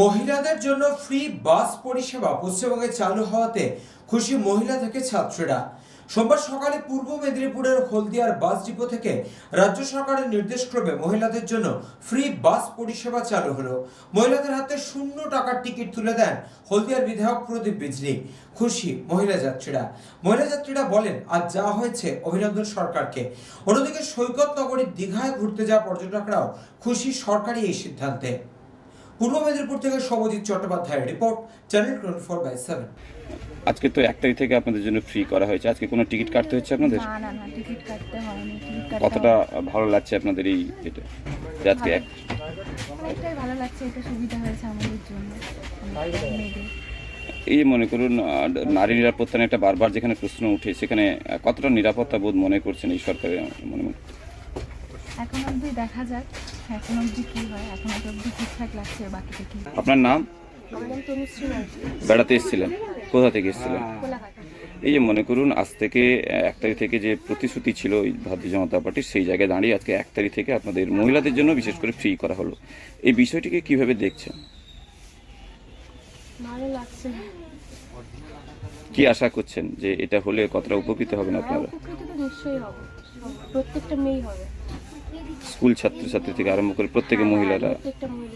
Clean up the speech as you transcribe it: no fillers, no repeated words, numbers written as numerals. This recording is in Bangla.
মহিলাদের জন্য ফ্রি বাস পরিষেবা পশ্চিমবঙ্গে চালু হওয়াতে খুশি মহিলা থেকে ছাত্রীরা। সোমবার সকালে পূর্ব মেদিনীপুরের হলদিয়ার বাস ডিপো থেকে রাজ্য সরকারের নির্দেশক্রমে মহিলাদের জন্য ফ্রি বাস পরিষেবা চালু হলো। মহিলাদের হাতে 0 টাকার টিকিট তুলে দেন হলদিয়ার বিধায়ক প্রদীপ বিজলি। খুশি মহিলা যাত্রীরা বলেন, আজ যা হয়েছে অভিনন্দন সরকারকে। অন্যদিকে সৈকত নগরীর দীঘায় ঘুরতে যাওয়া পর্যটকরাও খুশি সরকারি এই সিদ্ধান্তে। পূর্ব মেদিনীপুর থেকে সৌমজিৎ চট্টোপাধ্যায়ের রিপোর্ট, চ্যানেল 24/7। আজকে তো 1 তারিখ থেকে আপনাদের জন্য ফ্রি করা হয়েছে। আজকে কোনো টিকিট কাটতে হচ্ছে আপনাদের? না টিকিট কাটতে হয়নি। কতটা ভালো লাগছে আপনাদের এই এটা যে আজকে অনেকটাই ভালো লাগছে, এটা সুবিধা হয়েছে আমাদের জন্য মেয়েদের। এই মনে করুন নারী নিরাপত্তা নিয়ে একটা বারবার যেখানে প্রশ্ন উঠে, সেখানে কতটা নিরাপত্তা বোধ মনে করছেন এই সরকারের? মনে এখন অবধি দেখা যাক, এখন অবধি কি হয়। এখন অবধি ঠিকঠাক লাগছে, বাকিটা কি। আপনার নাম? আমার নাম তনুশ্রী মাঝি। বেড়াতে এসেছিলেন? কোথা থেকে এসেছিলেন? কোলাঘাট। এই যে মনে করুন আজ থেকে 1 তারিখ থেকে যে প্রতিশ্রুতি ছিল এই ভারতীয় জনতা পার্টির, সেই জায়গায় দাঁড়িয়ে আজকে 1 তারিখ থেকে আপনাদের মহিলাদের জন্য বিশেষ করে ফ্রি করা হলো। এই বিষয়টিকে কিভাবে দেখছেন? ভালো লাগছে। কি আশা করছেন যে এটা হলে কতটা উপকৃত হবেন আপনারা? উপকৃত তো নিশ্চয়ই হবে, প্রত্যেকটা মেয়েই হবে। স্কুল ছাত্রছাত্রী থেকে আরম্ভ করে প্রত্যেকে মহিলারা প্রত্যেকটা মহিলা